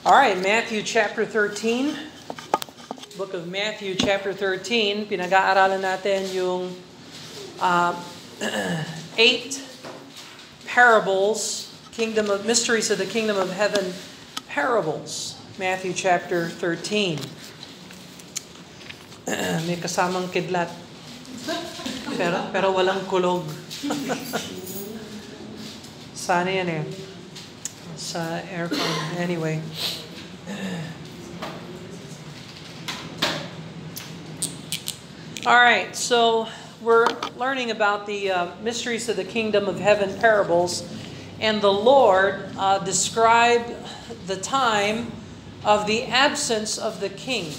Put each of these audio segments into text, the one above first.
All right, Matthew chapter 13. Book of Matthew chapter 13. Pinag-aaralan natin yung 8 parables, mysteries of the kingdom of heaven parables. Matthew chapter 13. May kasamang kidlat. Pero walang kulog. Sana yan eh. Sa aircon. Anyway. All right, so we're learning about the mysteries of the kingdom of heaven parables, and the Lord described the time of the absence of the king.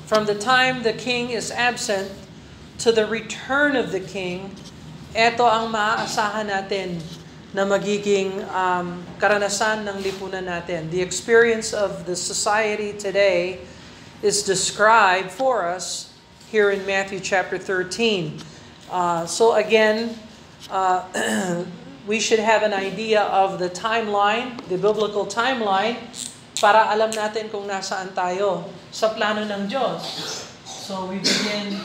From the time the king is absent to the return of the king, ito ang maaasahan natin na magiging karanasan ng lipunan natin. The experience of the society today is described for us here in Matthew chapter 13. So again, we should have an idea of the timeline, the biblical timeline, para alam natin kung nasaan tayo sa plano ng Diyos. So we begin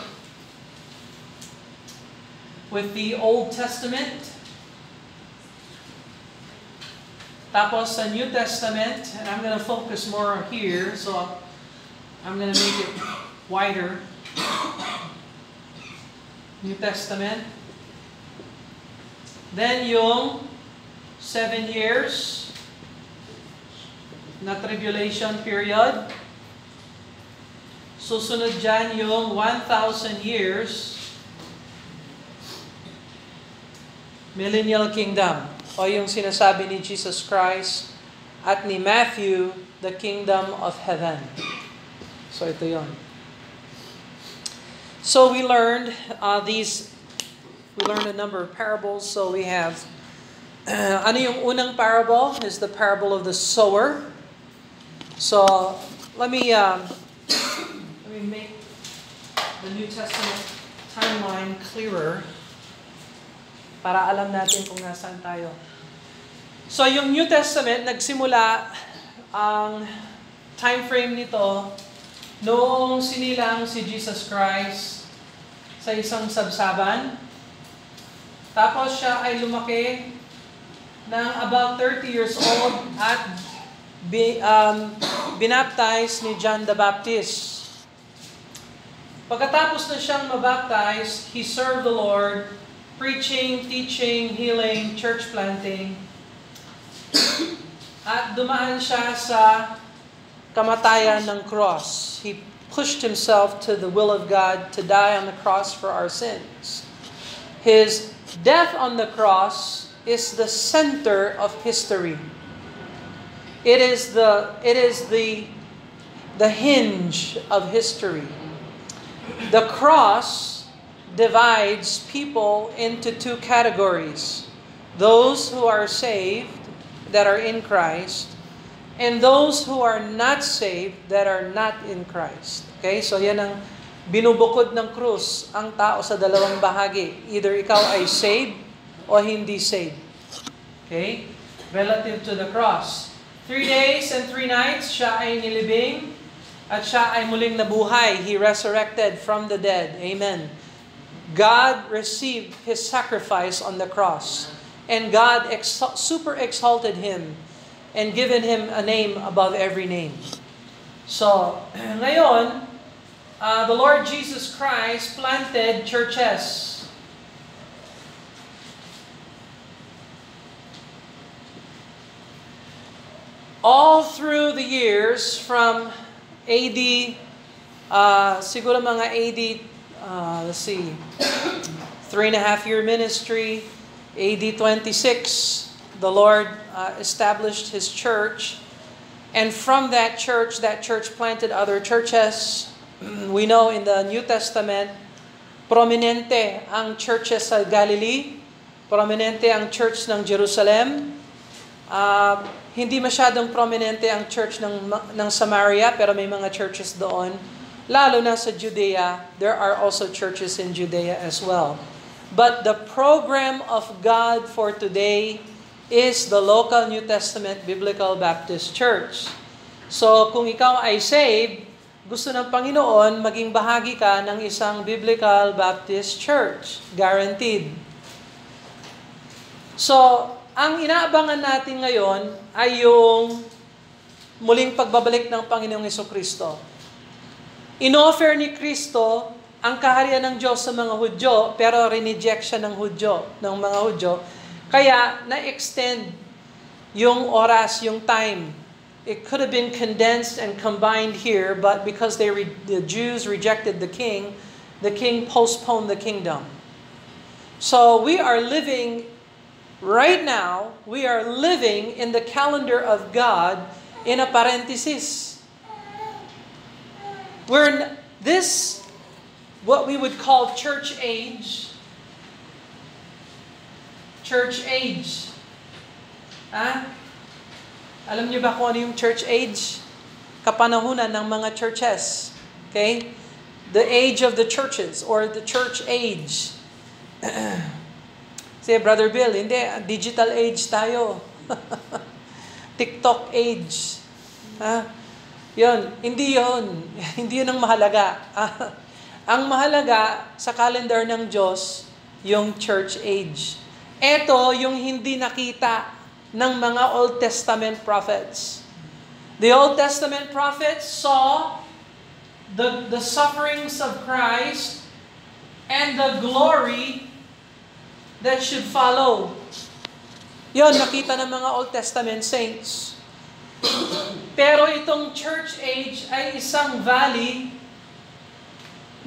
with the Old Testament. Tapos sa New Testament, and I'm going to focus more here, so I'm going to make it wider. New Testament. Then yung 7 years na tribulation period. Susunod dyan yung 1,000 years millennial kingdom. O yung sinasabi ni Jesus Christ at ni Matthew, the kingdom of heaven. So ito yon. So we learned a number of parables. So we have, ano yung unang parable? Is the parable of the sower. So let me make the New Testament timeline clearer para alam natin kung nasaan tayo. So yung New Testament, nagsimula ang time frame nito noong sinilang si Jesus Christ sa isang sabsaban. Tapos siya ay lumaki ng about 30 years old at binaptize ni John the Baptist. Pagkatapos na siyang mabaptize, he served the Lord, preaching, teaching, healing, church planting. At dumaan siya sa kamatayan ng cross. He pushed himself to the will of God to die on the cross for our sins. His death on the cross is the center of history. It is the hinge of history. The cross divides people into two categories. Those who are saved, that are in Christ, and those who are not saved, that are not in Christ. Okay? So yan ang binubukod ng krus, ang tao sa dalawang bahagi. Either ikaw ay saved o hindi saved. Okay? Relative to the cross. 3 days and 3 nights, siya ay nilibing at siya ay muling nabuhay. He resurrected from the dead. Amen. God received His sacrifice on the cross. And God super exalted Him and given Him a name above every name. So, ngayon, the Lord Jesus Christ planted churches. All through the years from AD, siguro mga AD, let's see, 3.5-year ministry, AD 26, the Lord established His church. And from that church planted other churches. We know in the New Testament, prominente ang churches sa Galilee, prominente ang church ng Jerusalem. Hindi masyadong prominente ang church ng Samaria, pero may mga churches doon. Lalo na sa Judea, there are also churches in Judea as well. But the program of God for today is the local New Testament Biblical Baptist Church. So, kung ikaw ay saved, gusto ng Panginoon, maging bahagi ka ng isang Biblical Baptist Church. Guaranteed. So, ang inaabangan natin ngayon ay yung muling pagbabalik ng Panginoong Hesukristo. Inoffer ni Kristo ang kaharian ng Diyos sa mga Hudyo, pero rineject siya ng mga Hudyo. Kaya, na-extend yung oras, yung time. It could have been condensed and combined here, but because the Jews rejected the king postponed the kingdom. So we are living, right now, we are living in the calendar of God in a parenthesis. What we would call church age. Alam niyo ba kung ano yung church age? Kapanahunan ng mga churches. Okay? The age of the churches or the church age. Say, Brother Bill, hindi, digital age tayo. TikTok age. Hindi yun. Hindi yun ang mahalaga. Ang mahalaga sa calendar ng Diyos, yung church age. Ito yung hindi nakita ng mga Old Testament prophets. The Old Testament prophets saw the sufferings of Christ and the glory that should follow. Yon, nakita ng mga Old Testament saints. Pero itong church age ay isang valley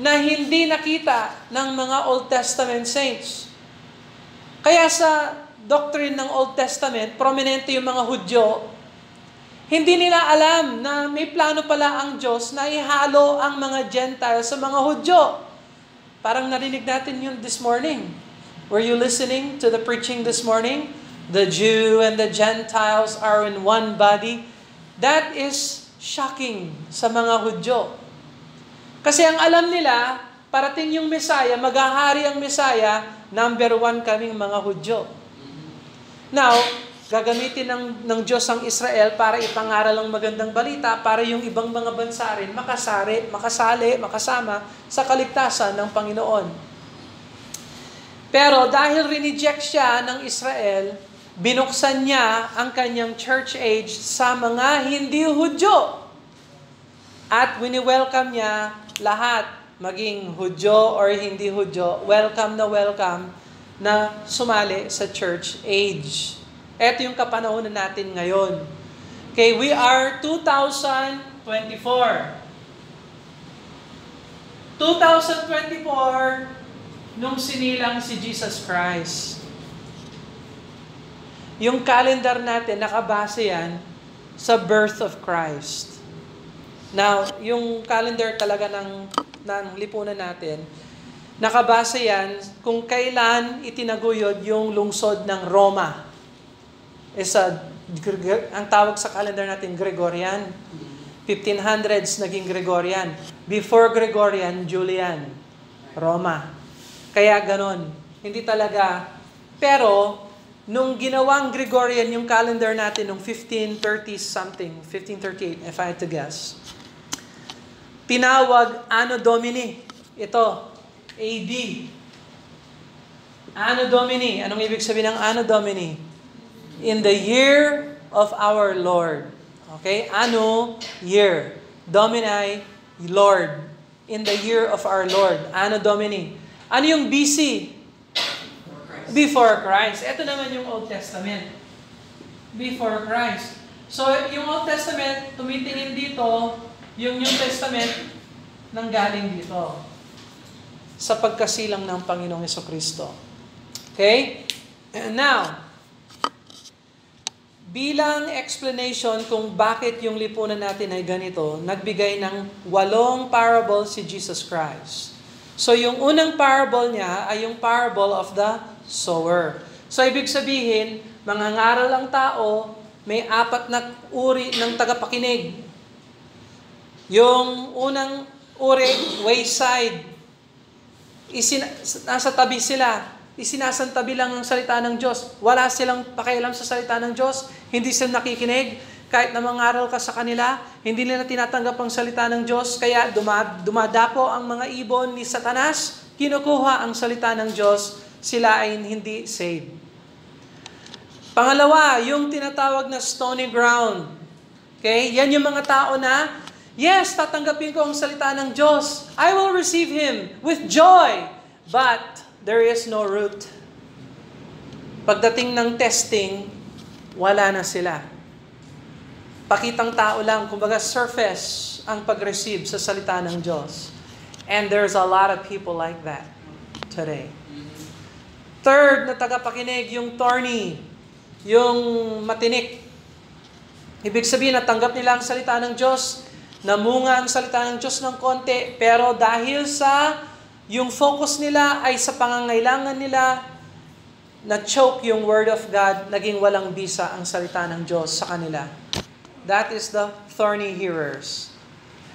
na hindi nakita ng mga Old Testament saints. Kaya sa doctrine ng Old Testament, prominente yung mga Hudyo, hindi nila alam na may plano pala ang Diyos na ihalo ang mga Gentiles sa mga Hudyo. Parang narinig natin yun this morning. Were you listening to the preaching this morning? The Jew and the Gentiles are in one body. That is shocking sa mga Hudyo. Kasi ang alam nila, parating yung Messiah, maghahari ang Messiah, number 1 kaming mga Hudyo. Now, gagamitin ng Diyos ang Israel para ipangaral ang magandang balita para yung ibang mga bansa rin makasama sa kaligtasan ng Panginoon. Pero dahil rineject siya ng Israel, binuksan niya ang kanyang church age sa mga hindi Hudyo. At wini-welcome niya lahat, maging Hudyo or hindi Hudyo, welcome na sumali sa church age. Ito yung kapanahonan natin ngayon. Okay, we are 2024. 2024, nung sinilang si Jesus Christ. Yung calendar natin, nakabase yan sa birth of Christ. Now, yung calendar talaga ng lipunan natin, nakabase yan kung kailan itinaguyod yung lungsod ng Roma. Ang tawag sa calendar natin, Gregorian. 1500s naging Gregorian. Before Gregorian, Julian. Roma. Kaya ganon. Hindi talaga. Pero, nung ginawang Gregorian yung calendar natin, nung 1530 something, 1538, if I had to guess, tinawag Anno Domini. Ito, AD. Anno Domini. Anong ibig sabihin ng Anno Domini? In the year of our Lord. Okay? Anno, year. Domini, Lord. In the year of our Lord. Anno Domini. Ano yung BC? Before Christ. Ito naman yung Old Testament. Before Christ. So, yung Old Testament, tumitingin dito, yung New Testament, nanggaling dito. Sa pagkasilang ng Panginoong Hesukristo. Okay? And now, bilang explanation kung bakit yung lipunan natin ay ganito, nagbigay ng 8 parable si Jesus Christ. So yung unang parable niya ay yung parable of the sower. So ibig sabihin, mangangaral ang tao, may 4 na uri ng tagapakinig. Yung unang uri, wayside, nasa tabi sila, isinasantabi lang ang salita ng Diyos. Wala silang pakialam sa salita ng Diyos, hindi sila nakikinig. kahit na mangaral ka sa kanila, hindi nila tinatanggap ang salita ng Diyos, kaya dumadapo ang mga ibon ni Satanas, kinukuha ang salita ng Diyos, sila ay hindi saved. Pangalawa, yung tinatawag na stony ground. Okay? Yan yung mga tao na, yes, tatanggapin ko ang salita ng Diyos. I will receive Him with joy. But there is no root. Pagdating ng testing, wala na sila. Pakitang tao lang, kumbaga surface ang pag-receive sa salita ng Diyos. And there's a lot of people like that today. Third na tagapakinig, yung thorny, yung matinik. Ibig sabihin, natanggap nila ang salita ng Diyos, namunga ang salita ng Diyos ng konti, pero dahil sa yung focus nila ay sa pangangailangan nila, na-choke yung Word of God, naging walang bisa ang salita ng Diyos sa kanila. That is the thorny hearers.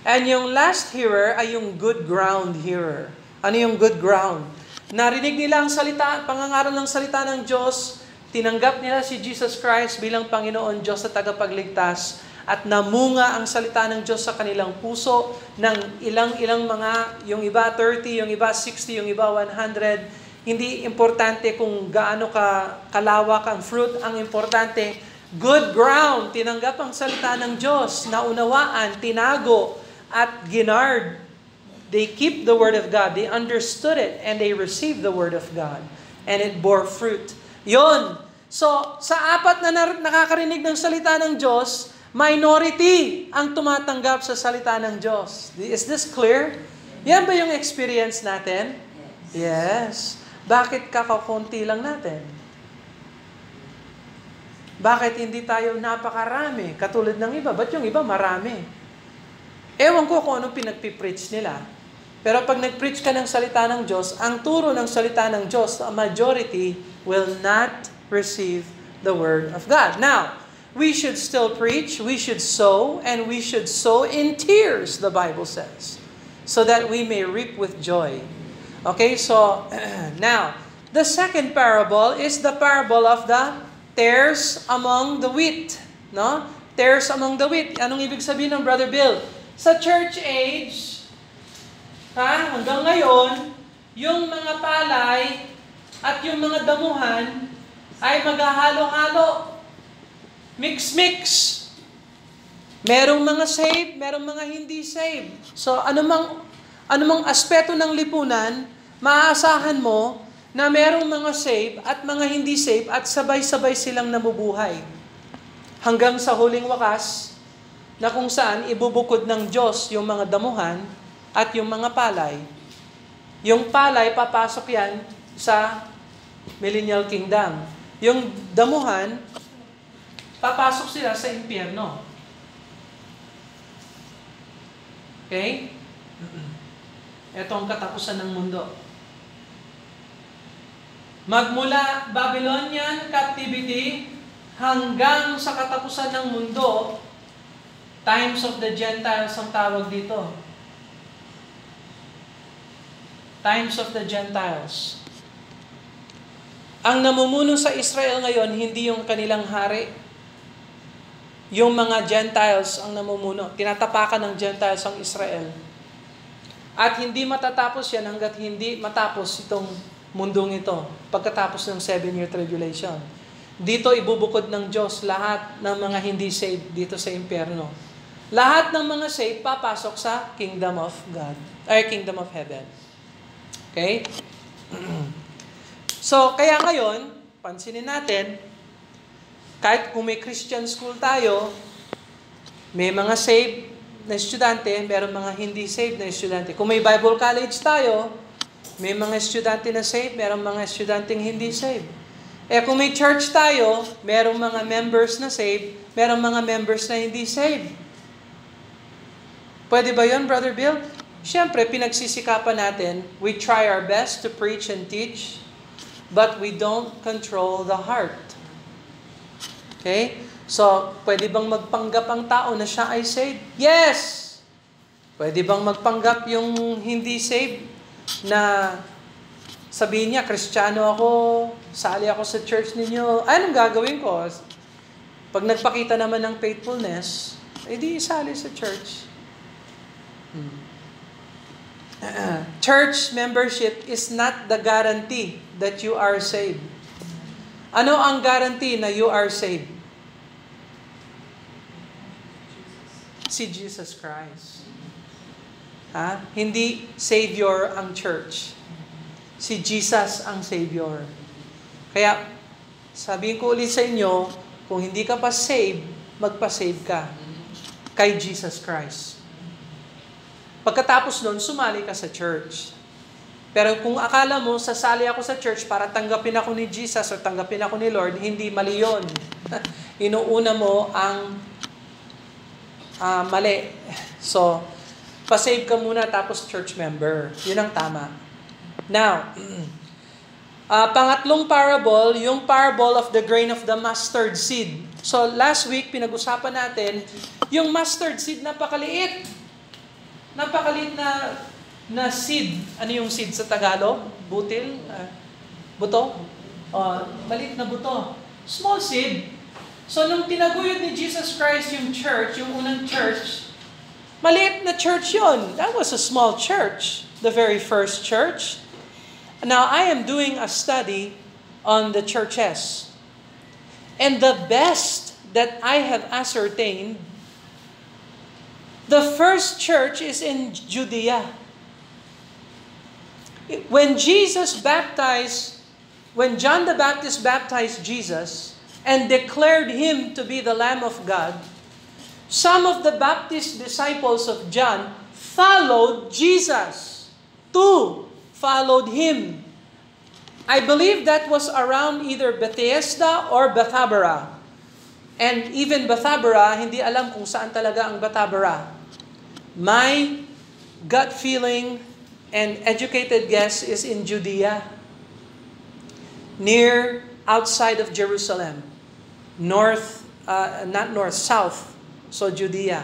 And yung last hearer ay yung good ground hearer. Ano yung good ground? Narinig nila ang salita, pangangaral ng salita ng Diyos, tinanggap nila si Jesus Christ bilang Panginoon Diyos at tagapagligtas, at namunga ang salita ng Diyos sa kanilang puso ng ilang mga, yung iba 30, yung iba 60, yung iba 100. Hindi importante kung gaano kalawak ang fruit, ang importante, good ground, tinanggap ang salita ng Diyos, naunawaan, tinago, at ginard. They keep the Word of God, they understood it, and they received the Word of God. And it bore fruit. Yon. So, sa apat na nakakarinig ng salita ng Diyos, minority ang tumatanggap sa salita ng Diyos. Is this clear? Yan ba yung experience natin? Yes. Bakit kakakunti lang natin? Bakit hindi tayo napakarami? Katulad ng iba. Ba't yung iba marami? Ewan ko kung anong pinagpipreach nila. Pero pag nagpreach ka ng salita ng Diyos, ang turo ng salita ng Diyos, a majority will not receive the Word of God. Now, we should still preach, we should sow, and we should sow in tears, the Bible says, so that we may reap with joy. Okay, so now, the second parable is the parable of the tares among the wheat. No? Tares among the wheat. Anong ibig sabihin ng Brother Bill? Sa church age, hanggang ngayon, yung mga palay at yung mga damuhan ay maghahalo-halo. Mix-mix. Merong mga saved, merong mga hindi saved. So, anumang aspeto ng lipunan, maaasahan mo na merong mga saved at mga hindi saved at sabay-sabay silang namubuhay. Hanggang sa huling wakas, na kung saan ibubukod ng Diyos yung mga damuhan at yung mga palay. Yung palay, papasok yan sa Millennial Kingdom. Yung damuhan, papasok sila sa impyerno. Okay? Ito ang katapusan ng mundo. Magmula Babylonian captivity hanggang sa katapusan ng mundo, times of the Gentiles ang tawag dito. Times of the Gentiles. Ang namumuno sa Israel ngayon, hindi yung kanilang hari. Yung mga Gentiles ang namumuno. Tinatapakan ng Gentiles ang Israel. At hindi matatapos yan hanggat hindi matapos itong mundong ito. Pagkatapos ng 7-year tribulation. Dito ibubukod ng Diyos lahat ng mga hindi saved dito sa impyerno. Lahat ng mga saved papasok sa Kingdom of God. Or Kingdom of Heaven. Okay? So, kaya ngayon, pansinin natin, kahit kung may Christian school tayo, may mga saved na estudyante, meron mga hindi saved na estudyante. Kung may Bible college tayo, may mga estudyante na saved, meron mga estudyanteng hindi saved. Kung may church tayo, merong mga members na saved, merong mga members na hindi saved. Pwede ba yun, Brother Bill? Siyempre, pinagsisikapan natin, we try our best to preach and teach, but we don't control the heart. Okay? So, pwede bang magpanggap ang tao na siya ay saved? Yes! Pwede bang magpanggap yung hindi saved na sabihin niya, Kristiyano ako, sali ako sa church ninyo, anong gagawin ko? Pag nagpakita naman ng faithfulness, edi isali sa church. Church membership is not the guarantee that you are saved. Ano ang guarantee na you are saved? Si Jesus Christ. Hindi Savior ang church. Si Jesus ang Savior. Kaya, sabihin ko ulit sa inyo, kung hindi ka pa saved, magpa-save ka kay Jesus Christ. Pagkatapos nun, sumali ka sa church. Pero kung akala mo, sasali ako sa church para tanggapin ako ni Jesus o tanggapin ako ni Lord, hindi mali yun. Inuuna mo ang mali. So, pa-save ka muna tapos church member. Yun ang tama. Now, pangatlong parable, yung parable of the grain of the mustard seed. So, last week, pinag-usapan natin, yung mustard seed, napakaliit. Napakaliit na seed. Ano yung seed sa Tagalog? Butil? Buto? Maliit na buto. Small seed. So, nung tinaguyod ni Jesus Christ yung church, yung unang church, maliit na church yon. That was a small church. The very first church. Now, I am doing a study on the churches. And the best that I have ascertained, the first church is in Judea. When John the Baptist baptized Jesus and declared him to be the Lamb of God, some of the Baptist disciples of John followed Jesus. 2 followed him. I believe that was around either Bethesda or Bethabara. And even Bethabara, hindi alam kung saan talaga ang Bethabara. My gut feeling and educated guess is in Judea, outside of Jerusalem, south, so Judea.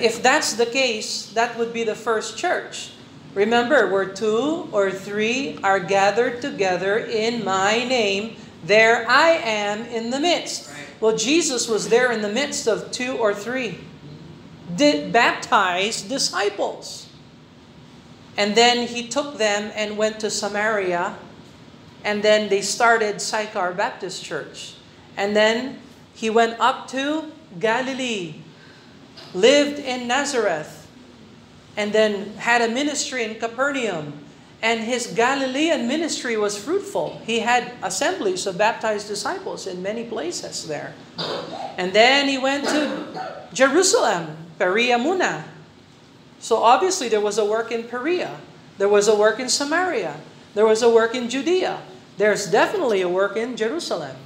If that's the case, that would be the first church. Remember, where 2 or 3 are gathered together in my name, there I am in the midst. Well, Jesus was there in the midst of 2 or 3. Baptized disciples. And then he took them and went to Samaria, and then they started Sychar Baptist Church. And then he went up to Galilee, lived in Nazareth, and then had a ministry in Capernaum. And his Galilean ministry was fruitful. He had assemblies of baptized disciples in many places there. And then he went to Jerusalem, Perea muna. So obviously there was a work in Perea. There was a work in Samaria. There was a work in Judea. There's definitely a work in Jerusalem.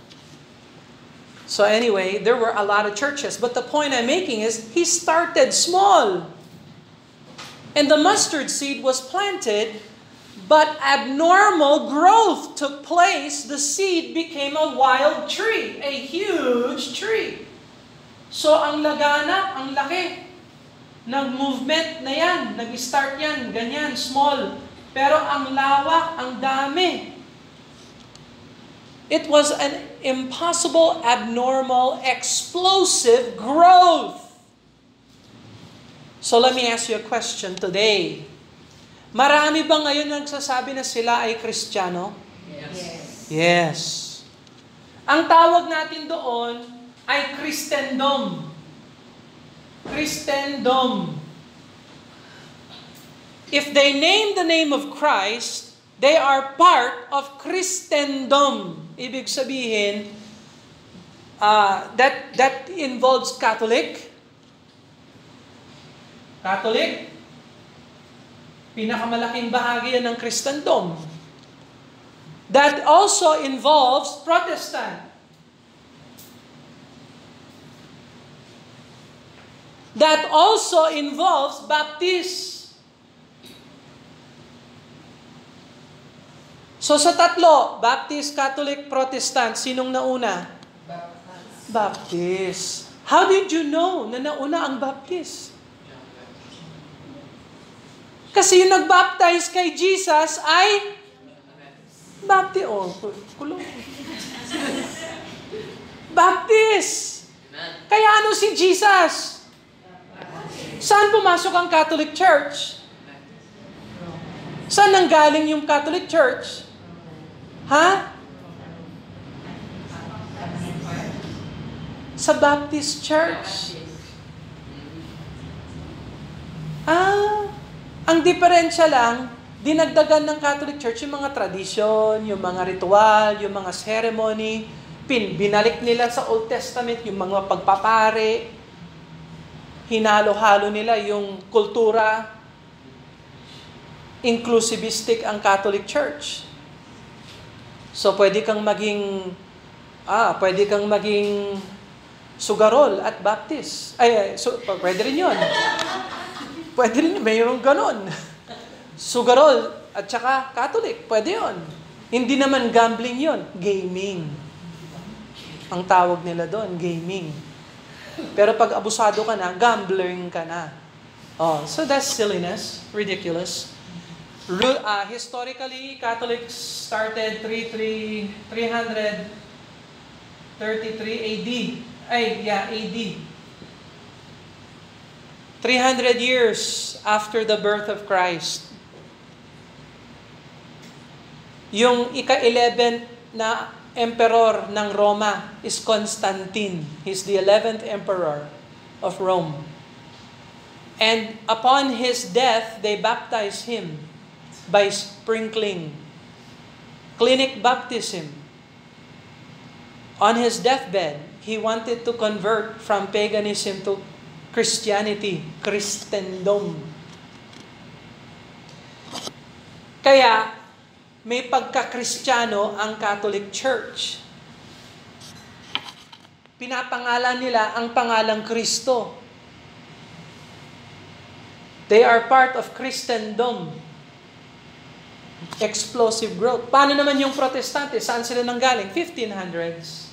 So anyway, there were a lot of churches. But the point I'm making is, he started small. And the mustard seed was planted, but abnormal growth took place. The seed became a wild tree, a huge tree. So ang laganap, ang laki. Nag-movement na yan, nag-start yan, ganyan, small. Pero ang lawak, ang dami. It was an impossible, abnormal, explosive growth. So let me ask you a question today. Marami ba ngayon nagsasabi na sila ay Kristiyano? Yes. Yes. Ang tawag natin doon ay Christendom. Christendom. If they name the name of Christ, they are part of Christendom. Ibig sabihin, that involves Catholic. Catholic, pinakamalaking bahagi yan ng Christendom. That also involves Protestant. That also involves Baptist. So sa tatlo, Baptist, Catholic, Protestant, sinong nauna? Baptist. How did you know na nauna ang Baptist? Kasi yung nag-baptize kay Jesus ay Baptist. Oh, kulong. Baptist. Kaya ano si Jesus? Saan pumasok ang Catholic Church? Saan nanggaling yung Catholic Church? Ha? Sa Baptist Church. Ang diferensya lang, dinagdagan ng Catholic Church yung mga tradisyon, yung mga ritual, yung mga ceremony, binalik nila sa Old Testament yung mga pagpapare, hinalo-halo nila yung kultura, inclusivistic ang Catholic Church. So pwede kang maging sugarol at Baptist. Pwede rin yun. Pwede rin, mayroong ganon. Sugarol at saka Catholic, pwede yun. Hindi naman gambling yun, gaming. Ang tawag nila doon, gaming. Pero pag abusado ka na, gambling ka na. So that's silliness, ridiculous. Historically, Catholics started 333 AD. AD. 300 years after the birth of Christ. Yung ika-11 na emperor ng Roma is Constantine. He's the 11th emperor of Rome. And upon his death, they baptized him by sprinkling. Clinic baptism. On his deathbed, he wanted to convert from paganism to Christianity, Christendom. Kaya, may pagka-Kristiyano ang Catholic Church. Pinapangalan nila ang pangalang Kristo. They are part of Christendom. Explosive growth. Paano naman yung Protestante? Saan sila nanggaling? 1500s.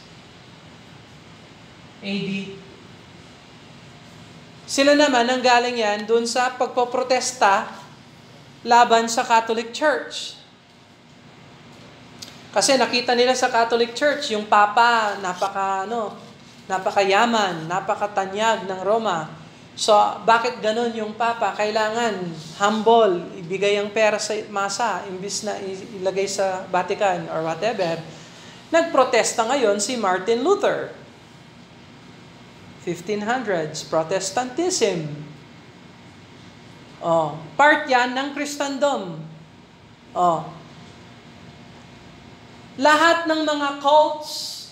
AD. Sila naman nanggaling yan dun sa pagpoprotesta laban sa Catholic Church. Kasi nakita nila sa Catholic Church, yung Papa, napakayaman, napakatanyag ng Roma. So, bakit ganun yung Papa? Kailangan humble, ibigay ang pera sa masa, imbis na ilagay sa Vatican or whatever. Nagprotesta ngayon si Martin Luther. 1500s, Protestantism. Part yan ng Christendom. Lahat ng mga cults,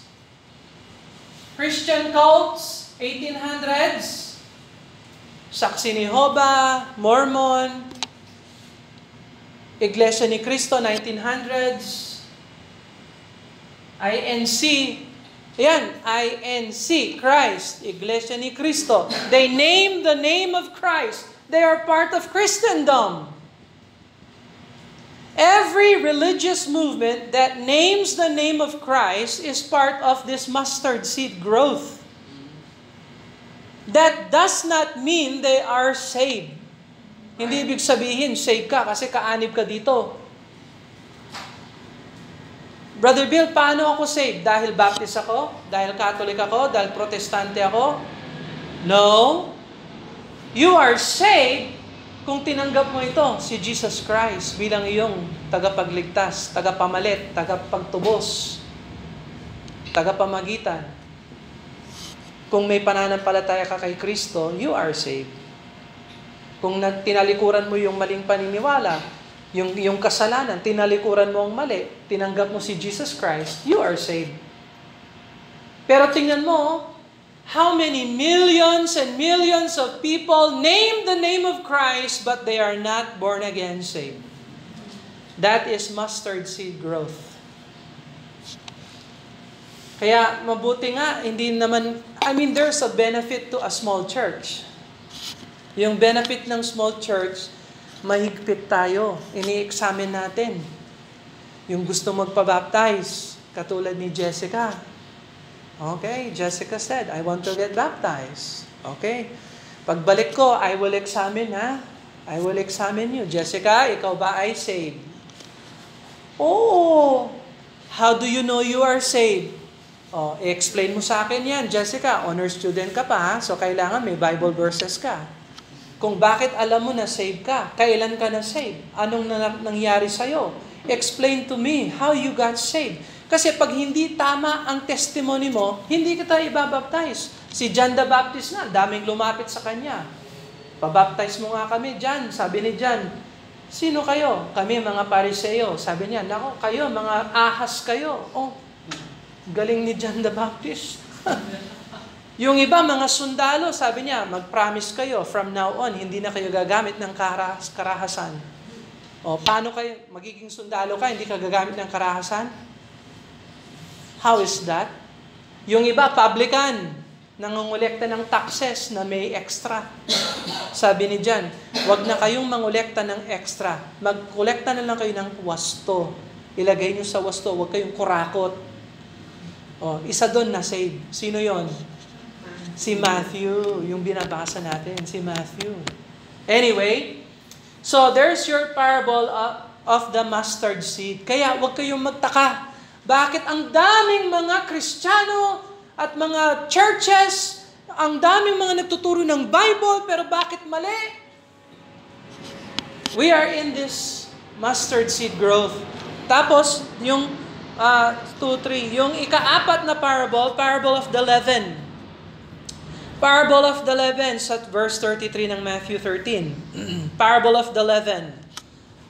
Christian cults, 1800s, Saksi ni Jehovah, Mormon, Iglesia ni Cristo, 1900s, INC, INC, Christ, Iglesia ni Cristo. They name the name of Christ. They are part of Christendom. Every religious movement that names the name of Christ is part of this mustard seed growth. That does not mean they are saved. Hindi ibig sabihin, saved ka kasi kaanib ka dito. Brother Bill, paano ako saved? Dahil Baptist ako? Dahil Catholic ako? Dahil Protestante ako? No. You are saved kung tinanggap mo ito, si Jesus Christ, bilang iyong tagapagligtas, tagapamalit, tagapagtubos, tagapamagitan. Kung may pananampalataya ka kay Kristo, you are saved. Kung tinalikuran mo yung maling paniniwala, yung kasalanan, tinalikuran mo ang mali, tinanggap mo si Jesus Christ, you are saved. Pero tingnan mo, how many millions and millions of people name the name of Christ but they are not born again saved. That is mustard seed growth. Kaya mabuti nga, there's a benefit to a small church. Yung benefit ng small church, mahigpit tayo. Ini-examine natin. Yung gusto magpabaptize, katulad ni Jessica. Okay, Jessica said, I want to get baptized. Okay. Pagbalik ko, I will examine, I will examine you. Jessica, ikaw ba ay saved? Oh, how do you know you are saved? I-explain mo sa akin yan, Jessica, honor student ka pa ha? So kailangan may Bible verses ka. Kung bakit alam mo na save ka, kailan ka na save, anong nangyari sa'yo, explain to me how you got saved. Kasi pag hindi tama ang testimony mo, hindi kita ibabaptize. Si John the Baptist na, daming lumapit sa kanya. Pabaptize mo nga kami, John. Sabi ni John, sino kayo? Kami mga Pariseo. Sabi niya, nako, kayo, mga ahas kayo. Oh, galing ni John the Baptist. Yung iba, mga sundalo, sabi niya, mag-promise kayo, from now on, hindi na kayo gagamit ng karahasan. O, paano kayo, magiging sundalo ka, hindi ka gagamit ng karahasan? How is that? Yung iba, publican, nangungulekta ng taxes na may extra. Sabi ni John, wag na kayong mangulekta ng extra. Magkolekta na lang kayo ng wasto. Ilagay nyo sa wasto, wag kayong kurakot. O, isa doon na save. Sino yon? Si Matthew, yung binabasa natin, si Matthew. Anyway, so there's your parable of the mustard seed. Kaya wag kayong magtaka. Bakit ang daming mga Kristiyano at mga churches, ang daming mga nagtuturo ng Bible, pero bakit mali? We are in this mustard seed growth. Tapos, yung 2-3, yung ika-apat na parable of the leaven. Parable of the leaven, sa verse 33 ng Matthew 13. Parable of the leaven,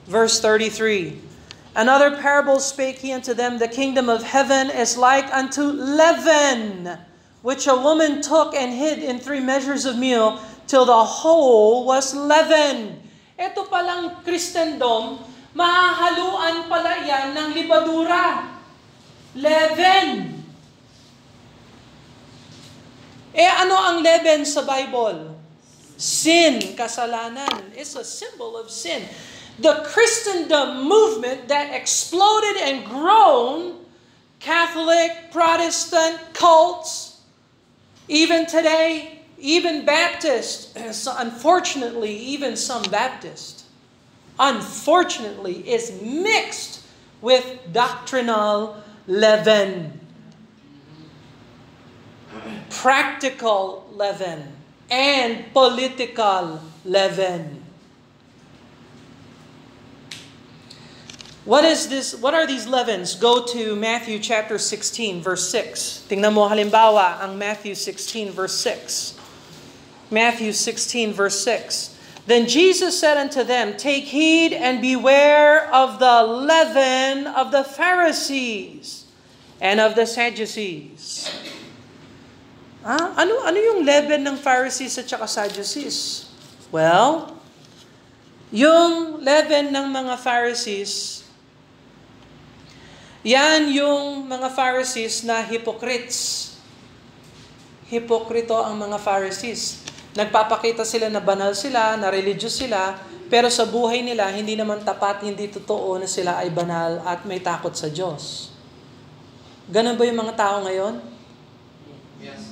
verse 33. Another parable spake he unto them, the kingdom of heaven is like unto leaven, which a woman took and hid in 3 measures of meal, till the whole was leavened. Ito palang Kristendom, mahahaluan pala yan ng libadura. Leaven. Ano ang leaven sa Bible? Sin, kasalanan. It's a symbol of sin. The Christendom movement that exploded and grown, Catholic, Protestant, cults, even today, even Baptist, unfortunately, even some Baptist, unfortunately, is mixed with doctrinal leaven, practical leaven, and political leaven. What is this? What are these leavens? Go to Matthew chapter 16, verse 6. Tingnan mo halimbawa ang Matthew 16, verse 6. Matthew 16, verse 6. Then Jesus said unto them, take heed and beware of the leaven of the Pharisees and of the Sadducees. Ano yung leaven ng Pharisees at saka Sadducees? Well, yung leaven ng mga Pharisees, yan yung mga Pharisees na hypocrites. Hipokrito ang mga Pharisees. Nagpapakita sila na banal sila, na religious sila, pero sa buhay nila, hindi naman tapat, hindi totoo na sila ay banal at may takot sa Diyos. Ganun ba yung mga tao ngayon?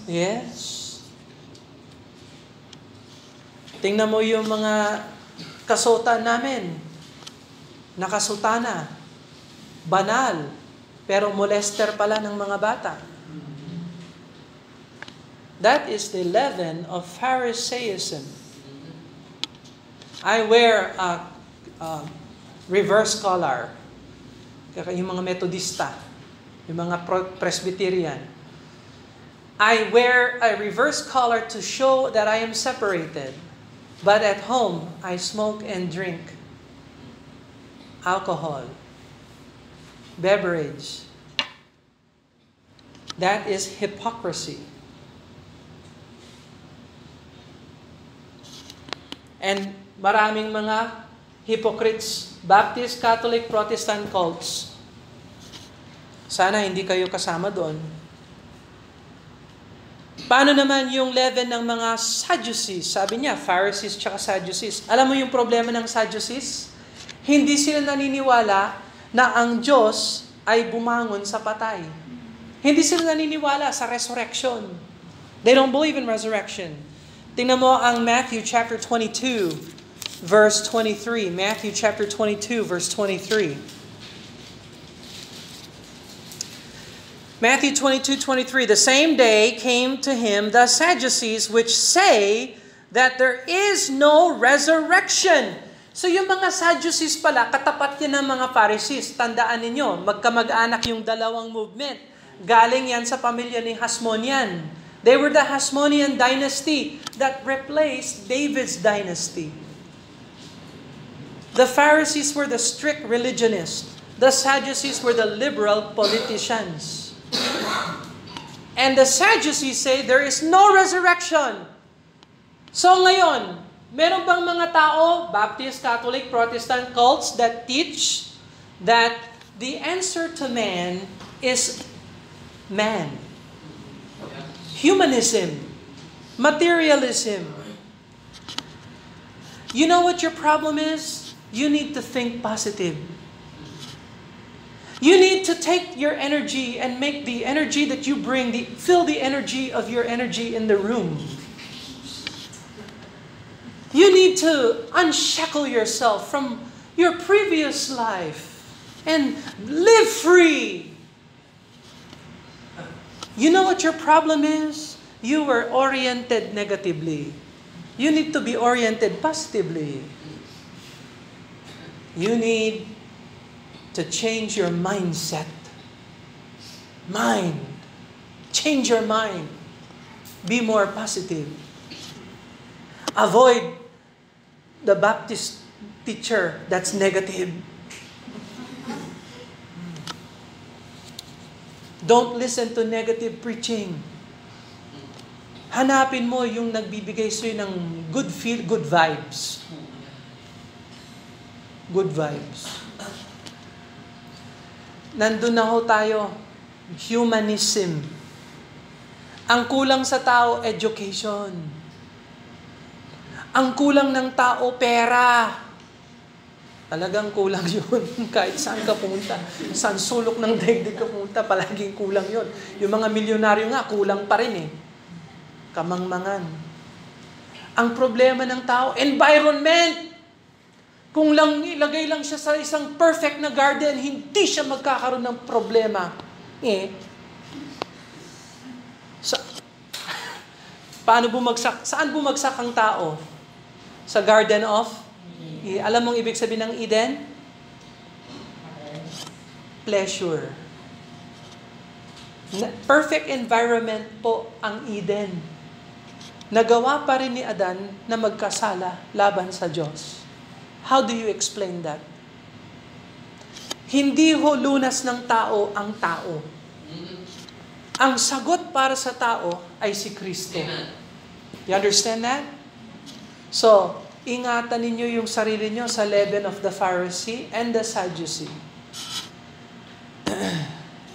Yes. Tingnan mo yung mga kasutan namin. Nakasutana. Banal. Pero molester pala ng mga bata. That is the leaven of Pharisaism. I wear a reverse collar. Yung mga Methodista, yung mga Presbyterian. I wear a reverse collar to show that I am separated. But at home, I smoke and drink alcohol, beverage. That is hypocrisy. And maraming mga hypocrites, Baptist, Catholic, Protestant cults. Sana hindi kayo kasama doon. Paano naman yung leaven ng mga Sadducees? Sabi niya, Pharisees tsaka Sadducees. Alam mo yung problema ng Sadducees? Hindi sila naniniwala na ang Diyos ay bumangon sa patay. Hindi sila naniniwala sa resurrection. They don't believe in resurrection. Tingnan mo ang Matthew chapter 22, verse 23. Matthew chapter 22, verse 23. Matthew 22:23, the same day came to him the Sadducees which say that there is no resurrection. So yung mga Sadducees pala, katapat yan ng mga Pharisees. Tandaan ninyo, magkamag-anak yung dalawang movement. Galing yan sa pamilya ni Hasmonean. They were the Hasmonean dynasty that replaced David's dynasty. The Pharisees were the strict religionists. The Sadducees were the liberal politicians. And the Sadducees say there is no resurrection. So ngayon, meron bang mga tao, Baptist, Catholic, Protestant cults that teach that the answer to man is man? Humanism, materialism. You know what your problem is? You need to think positive. You need to take your energy and make the energy that you bring, fill the energy of your energy in the room. You need to unshackle yourself from your previous life and live free. You know what your problem is? You were oriented negatively. You need to be oriented positively. You need to change your mindset. Change your mind. Be more positive. Avoid the Baptist teacher that's negative. Don't listen to negative preaching. Hanapin mo yung nagbibigay sa'yo ng good vibes. Good vibes. Nandun na ho tayo. Humanism. Ang kulang sa tao, education. Ang kulang ng tao, pera. Talagang kulang yun. Kahit saan ka pumunta. Saan sulok ng daigdig ka pumunta, palaging kulang yun. Yung mga milyonaryo nga, kulang pa rin eh. Kamangmangan. Ang problema ng tao, environment. Kung lang ilagay lang siya sa isang perfect na garden, hindi siya magkakaroon ng problema. Saan bumagsak ang tao? Sa Garden of? Alam mong ibig sabihin ng Eden? Pleasure. Perfect environment po ang Eden. Nagawa pa rin ni Adan na magkasala laban sa Diyos. How do you explain that? Hindi ho lunas ng tao ang tao. Ang sagot para sa tao ay si Kristo. You understand that? So, ingatan ninyo yung sarili nyo sa leaven of the Pharisee and the Sadducee.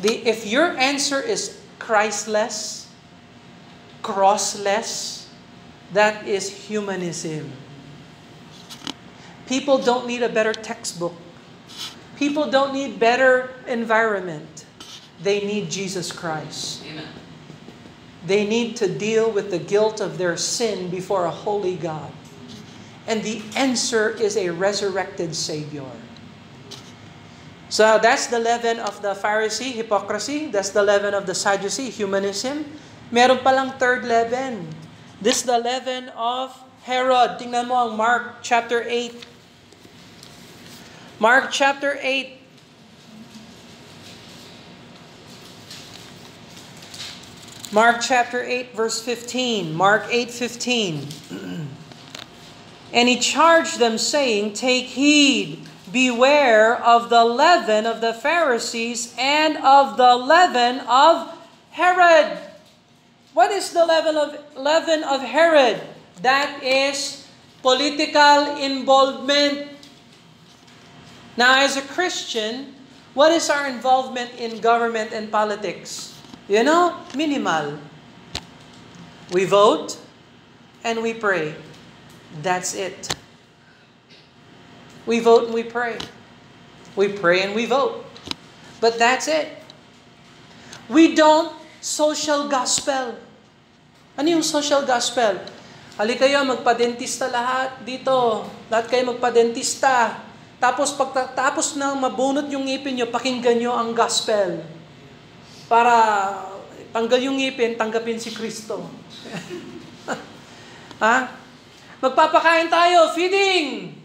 If your answer is Christless, crossless, that is humanism. People don't need a better textbook. People don't need better environment. They need Jesus Christ. Amen. They need to deal with the guilt of their sin before a holy God. And the answer is a resurrected Savior. So that's the leaven of the Pharisee, hypocrisy. That's the leaven of the Sadducee, humanism. Meron palang third leaven. This is the leaven of Herod. Tingnan mo ang Mark chapter 8. Mark chapter 8. Mark chapter 8 verse 15. Mark 8:15. And he charged them saying, "Take heed, beware of the leaven of the Pharisees and of the leaven of Herod." What is the leaven of Herod? That is political involvement. Now, as a Christian, what is our involvement in government and politics? You know, minimal. We vote and we pray. That's it. We vote and we pray. We pray and we vote. But that's it. We don't social gospel. Ano yung social gospel? Halika kayo, magpa-dentista lahat dito. Lahat kayo magpa-dentista. Tapos pagkatapos na mabunot yung ngipin nyo, pakinggan nyo ang gospel. para tanggal yung ngipin, tanggapin si Kristo. Ha? Magpapakain tayo, feeding!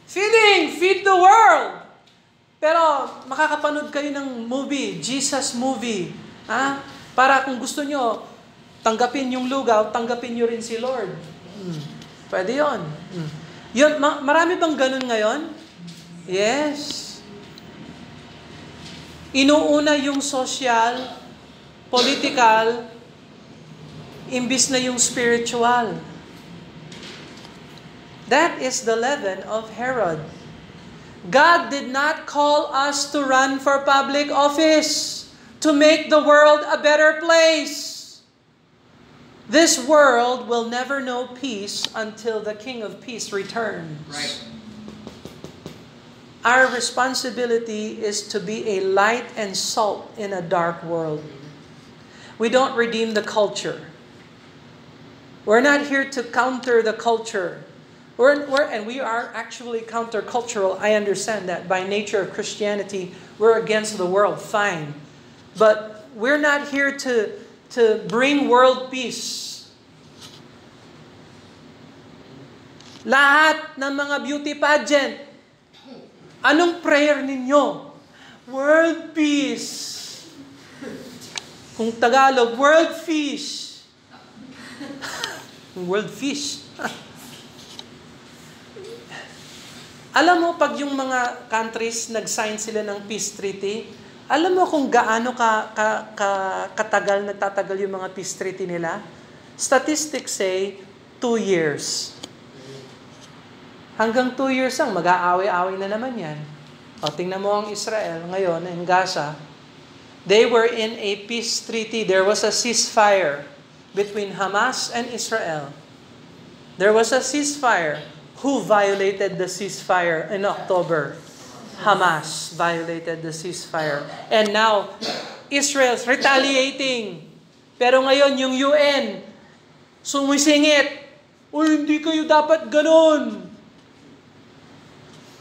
Feeding! Feed the world! Pero makakapanood kayo ng movie, Jesus movie. Ha? Para kung gusto nyo, tanggapin yung lugaw, tanggapin nyo rin si Lord. Pwede yun. Yun, marami bang ganun ngayon? Yes. Inuuna yung social, political, imbis na yung spiritual. That is the leaven of Herod. God did not call us to run for public office, to make the world a better place. This world will never know peace until the King of Peace returns. Right. Our responsibility is to be a light and salt in a dark world. We don't redeem the culture. We're not here to counter the culture. And we are actually countercultural. I understand that. By nature of Christianity, we're against the world. Fine. But we're not here to bring world peace. Lahat ng mga beauty pageant, anong prayer ninyo? World peace. Kung Tagalog, world fish. World fish. Alam mo, pag yung mga countries nag-sign sila ng peace treaty, alam mo kung gaano nagtatagal yung mga peace treaty nila? Statistics say 2 years. Hanggang 2 years lang, mag-aaway-aaway na naman yan. O, tingnan mo ang Israel ngayon, in Gaza. They were in a peace treaty. There was a ceasefire between Hamas and Israel. There was a ceasefire. Who violated the ceasefire in October? Hamas violated the ceasefire. And now, Israel's retaliating. Pero ngayon, yung UN, sumisingit. Uy, hindi kayo dapat ganun.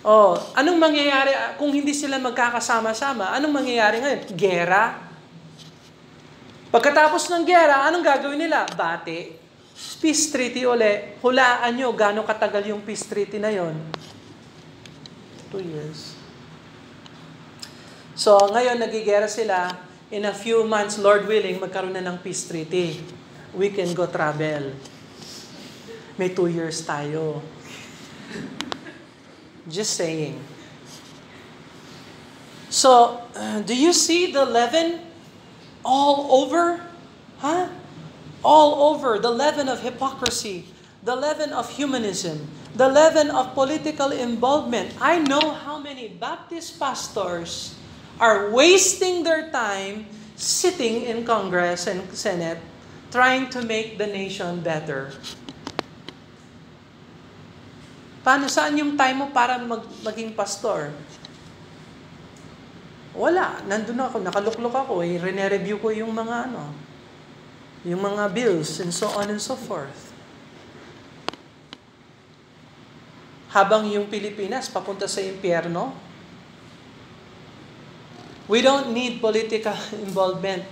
Oh, anong mangyayari kung hindi sila magkakasama-sama? Anong mangyayari ngayon? Gera. Pagkatapos ng gera, anong gagawin nila? Bati. Peace treaty uli. Hulaan nyo gaano katagal yung peace treaty na yon. 2 years. So, ngayon nagigera sila. In a few months, Lord willing, magkaroon na ng peace treaty. We can go travel. May 2 years tayo. Just saying. So, do you see the leaven all over? Huh? All over. The leaven of hypocrisy. The leaven of humanism. The leaven of political involvement. I know how many Baptist pastors are wasting their time sitting in Congress and Senate trying to make the nation better. Paano, saan yung time mo para maging pastor? Wala. Nandun ako, nakaluklok ako. Rene-review ko yung mga yung mga bills and so on and so forth. Habang yung Pilipinas papunta sa impyerno, we don't need political involvement.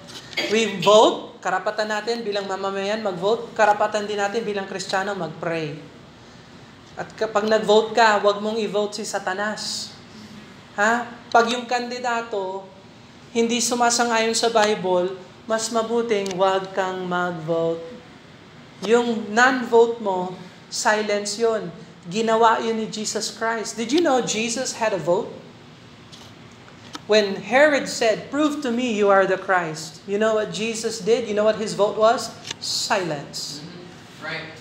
We vote, karapatan natin bilang mamamayan mag-vote, karapatan din natin bilang Kristiyano mag-pray. At kapag nag-vote ka, huwag mong i-vote si Satanas. Ha? Pag yung kandidato hindi sumasang-ayon sa Bible, mas mabuting huwag kang mag-vote. Yung non-vote mo, silence yun. Ginawa yun ni Jesus Christ. Did you know Jesus had a vote? When Herod said, "Prove to me you are the Christ," you know what Jesus did? You know what his vote was? Silence. Right.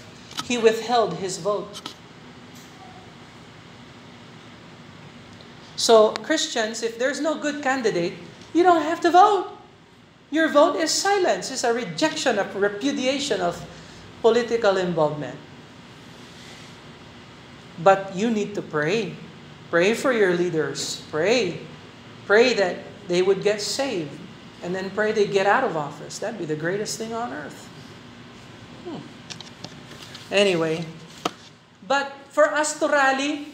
He withheld his vote. So, Christians, if there's no good candidate, you don't have to vote. Your vote is silence. It's a rejection, a repudiation of political involvement. But you need to pray. Pray for your leaders. Pray. Pray that they would get saved. And then pray they get out of office. That'd be the greatest thing on earth. Anyway. But for us to rally,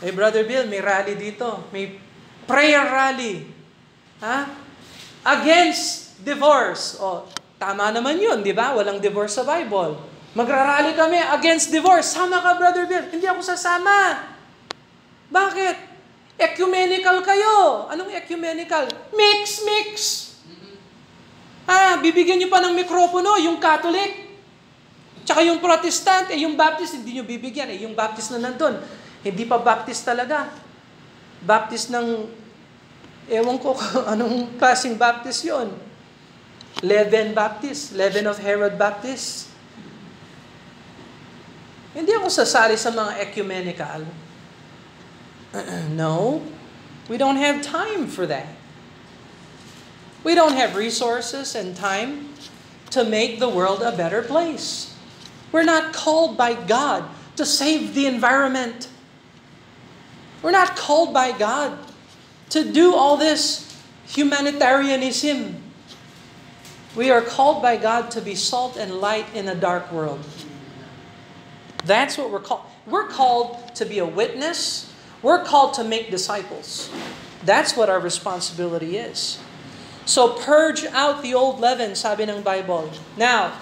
Hey, Brother Bill, may rally dito. May prayer rally. against divorce. O, tama naman yun, di ba? Walang divorce sa Bible. Magrarally kami against divorce. Sama ka, Brother Bill. Hindi ako sasama. Bakit? Ecumenical kayo. Anong ecumenical? Mix. Bibigyan nyo pa ng mikropono, yung Catholic. Tsaka yung Protestant, yung Baptist, hindi nyo bibigyan. Yung Baptist na nandun, hindi pa Baptist talaga. Baptist ng, ewan ko anong klaseng Baptist yon. Leaven Baptist, Leaven of Herod Baptist. Hindi ako sasali sa mga ecumenical. No, we don't have time for that. We don't have resources and time to make the world a better place. We're not called by God to save the environment. We're not called by God to do all this humanitarianism. We are called by God to be salt and light in a dark world. That's what we're called. We're called to be a witness. We're called to make disciples. That's what our responsibility is. So purge out the old leaven, sabi ng Bible. Now,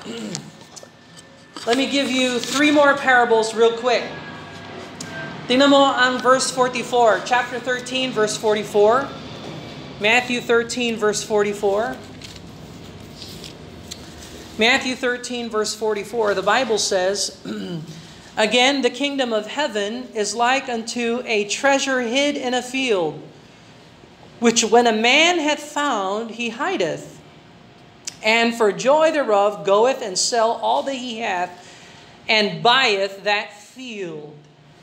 let me give you 3 more parables real quick. Tingnan mo ang verse 44, chapter 13, verse 44. Matthew 13, verse 44. Matthew 13, verse 44, the Bible says, Again, the kingdom of heaven is like unto a treasure hid in a field, which when a man hath found, he hideth, and for joy thereof goeth and sell all that he hath, and buyeth that field.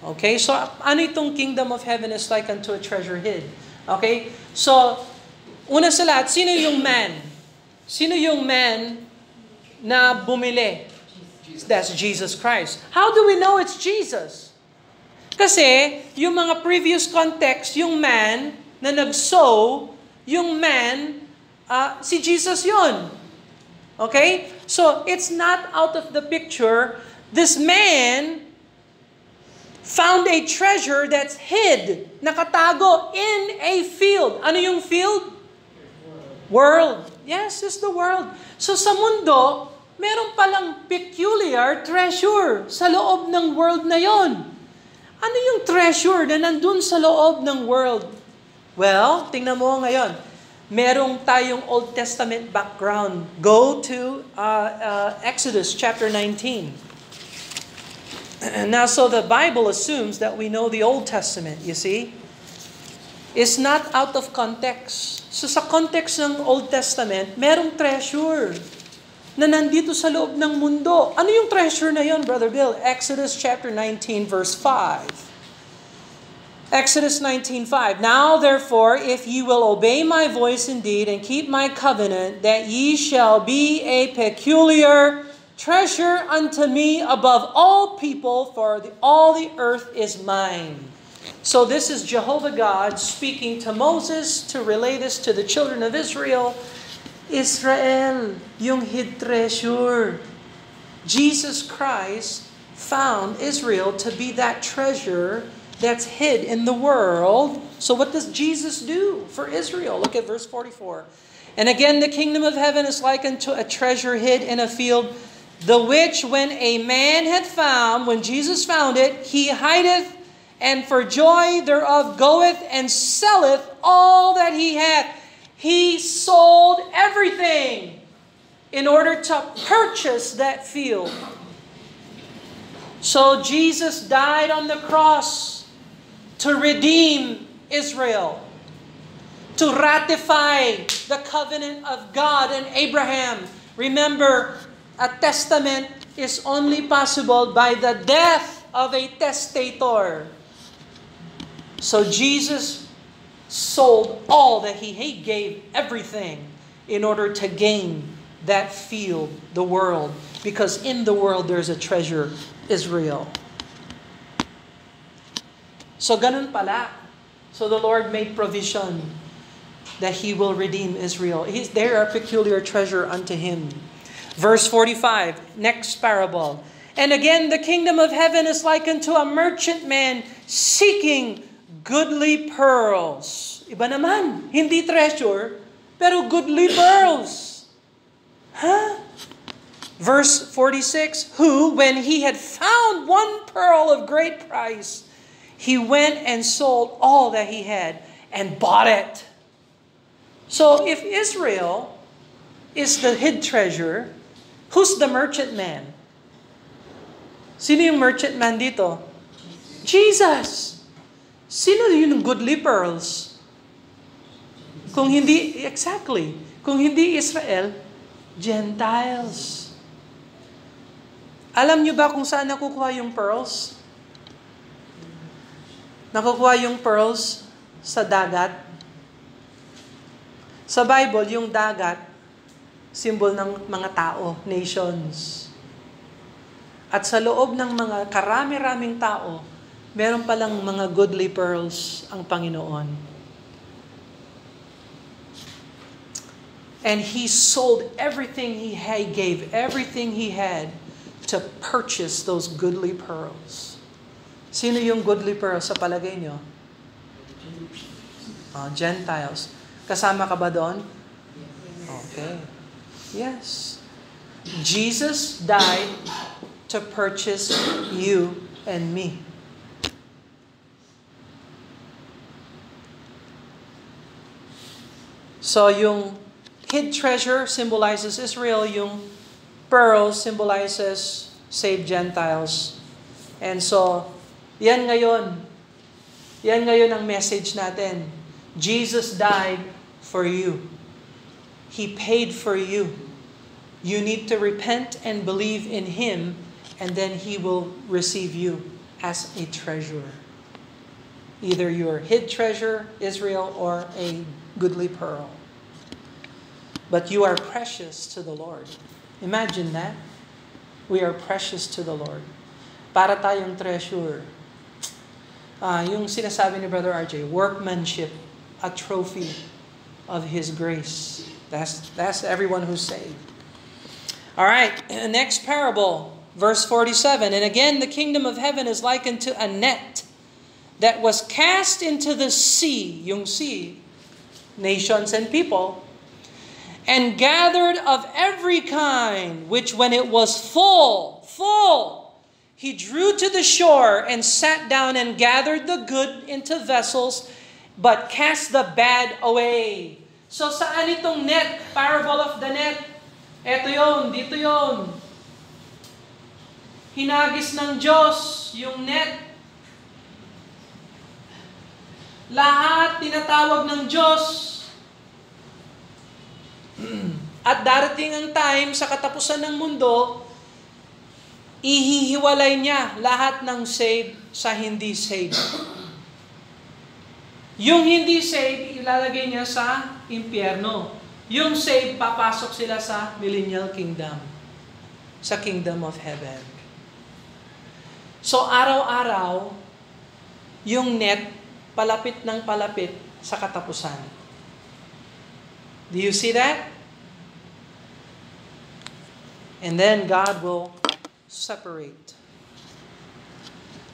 Okay, so ano itong kingdom of heaven is like unto a treasure hid? Okay, so una sa lahat, sino yung man? Sino yung man na bumili? That's Jesus Christ. How do we know it's Jesus? Kasi yung mga previous context, yung man na nag-sow, yung man, si Jesus yun. Okay? So, it's not out of the picture. This man found a treasure that's hid, nakatago in a field. Ano yung field? World. Yes, it's the world. So, sa mundo, meron palang peculiar treasure sa loob ng world na yon. Ano yung treasure na nandun sa loob ng world? Well, tingnan mo ngayon. Merong tayong Old Testament background. Go to Exodus chapter 19. Now, so the Bible assumes that we know the Old Testament, you see? It's not out of context. So sa context ng Old Testament, merong treasure na nandito sa loob ng mundo. Ano yung treasure na yon, Brother Bill? Exodus chapter 19, verse 5. Exodus 19:5. Now therefore, if ye will obey my voice indeed and keep my covenant, that ye shall be a peculiar treasure unto me above all people, for all the earth is mine. So this is Jehovah God speaking to Moses to relay this to the children of Israel. Israel, yung hid treasure. Jesus Christ found Israel to be that treasure that's hid in the world. So what does Jesus do for Israel? Look at verse 44. And again, the kingdom of heaven is like unto a treasure hid in a field, the which when a man had found, when Jesus found it, he hideth, and for joy thereof goeth and selleth all that he hath. He sold everything in order to purchase that field. So Jesus died on the cross to redeem Israel, to ratify the covenant of God and Abraham. Remember, a testament is only possible by the death of a testator. So Jesus sold all that he gave everything in order to gain that field, the world. Because in the world there's a treasure, Israel. So ganun pala. So the Lord made provision that He will redeem Israel. They are a peculiar treasure unto Him. Verse 45, next parable. And again, the kingdom of heaven is like unto a merchant man seeking goodly pearls. Iba naman, hindi treasure, Pero goodly pearls. Huh? Verse 46, who, when he had found one pearl of great price, he went and sold all that he had and bought it. So if Israel is the hid treasure, who's the merchant man? Sino yung merchant man dito? Jesus! Sino yung goodly pearls? Kung hindi Israel, Gentiles. Alam niyo ba kung saan nakukuha yung pearls? Nakukuha yung pearls sa dagat. Sa Bible, yung dagat, symbol ng mga tao, nations. At sa loob ng mga karami-raming tao, meron palang mga goodly pearls ang Panginoon. And He sold everything He gave everything He had to purchase those goodly pearls. Sino yung goodly pearls sa palagay nyo? Gentiles. Kasama ka ba doon? Okay. Yes. Jesus died to purchase you and me. So yung hid treasure symbolizes Israel, yung pearl symbolizes saved Gentiles. And so, yan ngayon ang message natin. Jesus died for you. He paid for you. You need to repent and believe in Him, and then He will receive you as a treasure. Either your hid treasure, Israel, or a goodly pearl. But you are precious to the Lord. Imagine that. We are precious to the Lord. Para tayong treasure. Yung sinasabi ni Brother RJ, workmanship, a trophy of His grace. That's everyone who's saved. All right, next parable, verse 47. And again, the kingdom of heaven is likened to a net that was cast into the sea, yung sea, nations and people, and gathered of every kind, which when it was full, He drew to the shore and sat down and gathered the good into vessels, but cast the bad away. So saan itong net? Parable of the net. Eto yon, dito yon. Hinagis ng Diyos yung net. Lahat tinatawag ng Diyos. At darating ang time sa katapusan ng mundo, ihihiwalay niya lahat ng saved sa hindi saved. Yung hindi saved, ilalagay niya sa impyerno. Yung saved, papasok sila sa millennial kingdom, sa kingdom of heaven. So araw-araw, yung net, palapit ng palapit sa katapusan. Do you see that? And then God will separate.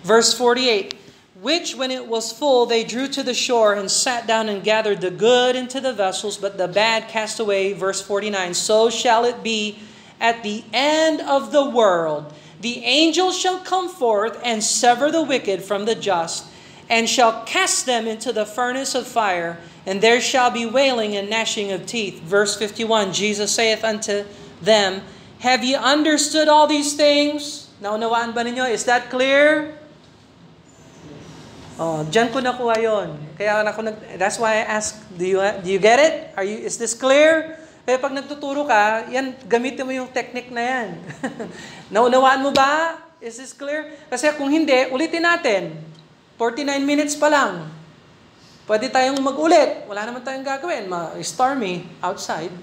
Verse 48, which when it was full, they drew to the shore and sat down and gathered the good into the vessels, but the bad cast away. Verse 49, so shall it be at the end of the world. The angels shall come forth and sever the wicked from the just, and shall cast them into the furnace of fire, and there shall be wailing and gnashing of teeth. Verse 51, Jesus saith unto them, have ye understood all these things? Naunawaan ba ninyo? Is that clear? Diyan ko nakuha yun. That's why I ask, do you get it? Is this clear? Kaya pag nagtuturo ka, yan, gamitin mo yung technique na yan. Naunawaan mo ba? Is this clear? Kasi kung hindi, ulitin natin. 49 minutes pa lang. Pwede tayong mag-ulit. Wala naman tayong gagawin. Stormy outside.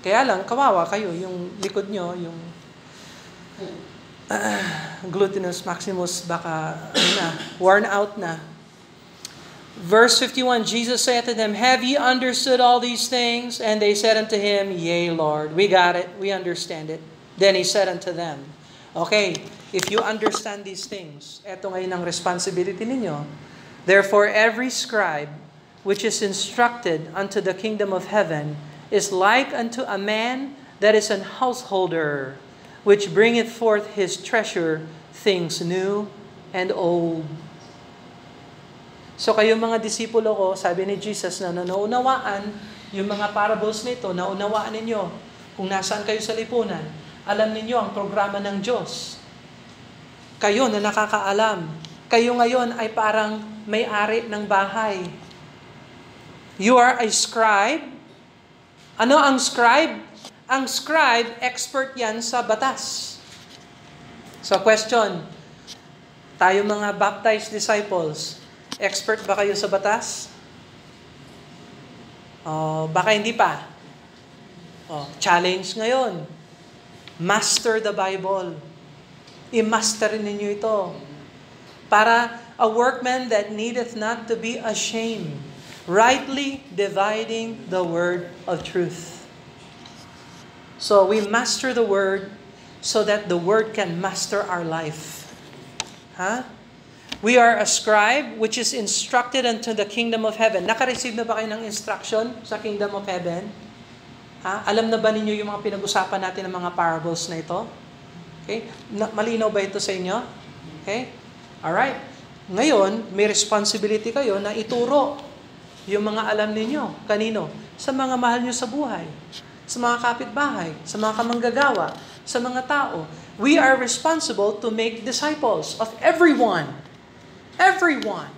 Kaya lang, kawawa kayo. Yung likod nyo, yung gluteus maximus baka worn out na. Verse 51, Jesus said to them, have ye understood all these things? And they said unto Him, yea, Lord. We got it. We understand it. Then He said unto them, okay, if you understand these things, eto ngayon ang responsibility ninyo. Therefore, every scribe which is instructed unto the kingdom of heaven is like unto a man that is an householder, which bringeth forth his treasure, things new and old. So kayo mga disipulo ko, sabi ni Jesus na naunawaan yung mga parables nito, naunawaan ninyo kung nasaan kayo sa lipunan. Alam ninyo ang programa ng Diyos. Kayo na nakakaalam. Kayo ngayon ay parang may-ari ng bahay. You are a scribe. Ano ang scribe? Ang scribe, expert yan sa batas. So question, tayo mga baptized disciples, expert ba kayo sa batas? Baka hindi pa. Challenge ngayon. Master the Bible. I-master ninyo ito. Para a workman that needeth not to be ashamed, rightly dividing the word of truth. So we master the word so that the word can master our life. We are a scribe which is instructed unto the kingdom of heaven. Naka-receive na ba kayo ng instruction sa kingdom of heaven? Alam na ba ninyo yung mga pinag-usapan natin ng mga parables na ito? Okay? Malinaw ba ito sa inyo? Okay? Alright. Ngayon, may responsibility kayo na ituro yung mga alam ninyo. Kanino? Sa mga mahal nyo sa buhay. Sa mga kapitbahay. Sa mga kamanggagawa. Sa mga tao. We are responsible to make disciples of everyone. Everyone.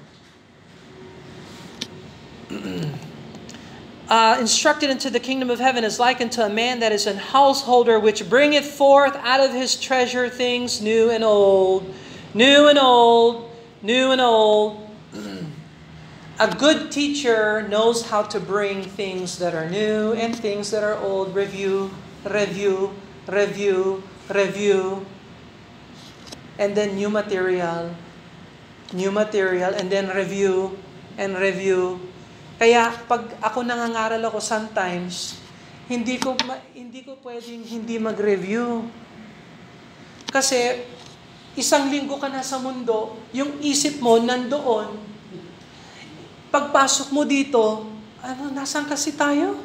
Instructed into the kingdom of heaven is like unto a man that is an householder, which bringeth forth out of his treasure things new and old. New and old. New and old. A good teacher knows how to bring things that are new and things that are old. Review, review, review, review. And then new material, and then review, and review. Kaya pag ako nangangaral ako sometimes, hindi ko pwedeng hindi mag-review. Kasi isang linggo ka na sa mundo, yung isip mo nandoon. Pagpasok mo dito, nasaan kasi tayo?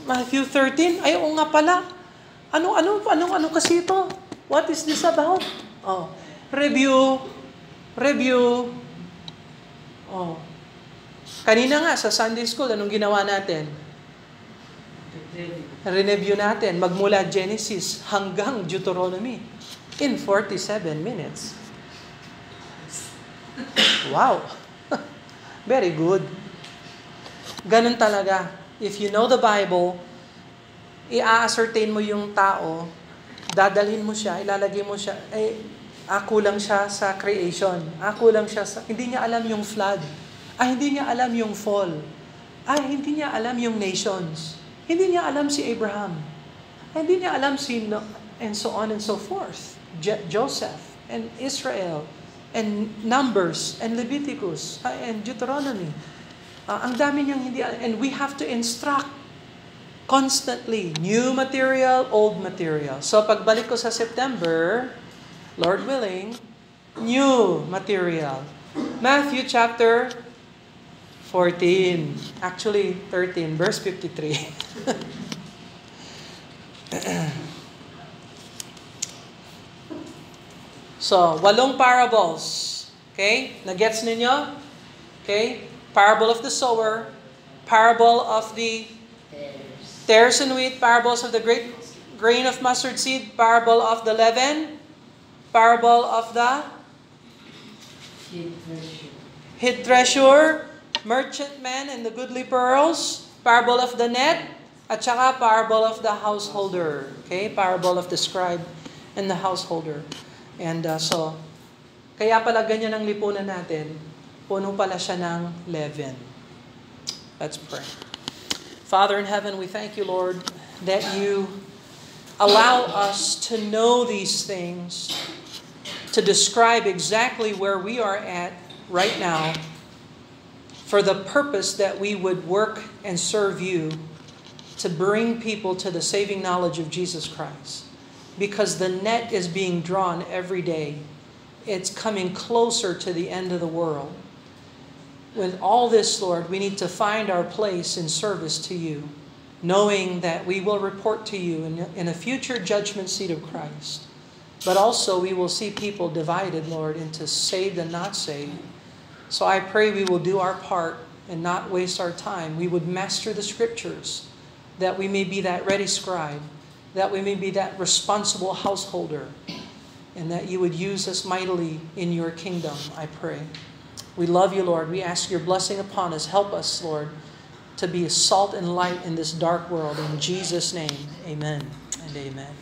Matthew 13? Ay, oo nga pala. Ano kasi ito? What is this about? Review. Kanina nga sa Sunday School, anong ginawa natin? Review natin, magmula Genesis hanggang Deuteronomy in 47 minutes. Wow! Very good. Ganun talaga. If you know the Bible, i-ascertain mo yung tao, dadalhin mo siya, ilalagay mo siya, kulang siya sa creation. Kulang siya sa... Hindi niya alam yung flood. Hindi niya alam yung fall. Hindi niya alam yung nations. Hindi niya alam si Abraham. Hindi niya alam si and so on and so forth. Joseph and Israel and Numbers and Leviticus and Deuteronomy. Ang dami niyang hindi alam. And we have to instruct constantly. New material, old material. So pagbalik ko sa September, Lord willing, new material. Matthew chapter 14. Actually, 13, verse 53. So, 8 parables. Okay? Nagets ninyo? Okay? Parable of the sower, parable of the tares and wheat, parables of the great grain of mustard seed, parable of the leaven, parable of the hid treasure, merchantman and the goodly pearls, parable of the net, at saka parable of the householder. Okay? Parable of the scribe and the householder. And so, kaya pala ganyan ang lipunan natin, puno pala siya ng leaven. Let's pray. Father in heaven, we thank you, Lord, that you allow us to know these things, to describe exactly where we are at right now, for the purpose that we would work and serve you to bring people to the saving knowledge of Jesus Christ. Because the net is being drawn every day. It's coming closer to the end of the world. with all this, Lord, we need to find our place in service to you, knowing that we will report to you in a future judgment seat of Christ. But also we will see people divided, Lord, into saved and not saved. So I pray we will do our part and not waste our time. We would master the Scriptures, that we may be that ready scribe, that we may be that responsible householder, and that you would use us mightily in your kingdom, I pray. We love you, Lord. We ask your blessing upon us. Help us, Lord, to be salt and light in this dark world. In Jesus' name, amen and amen.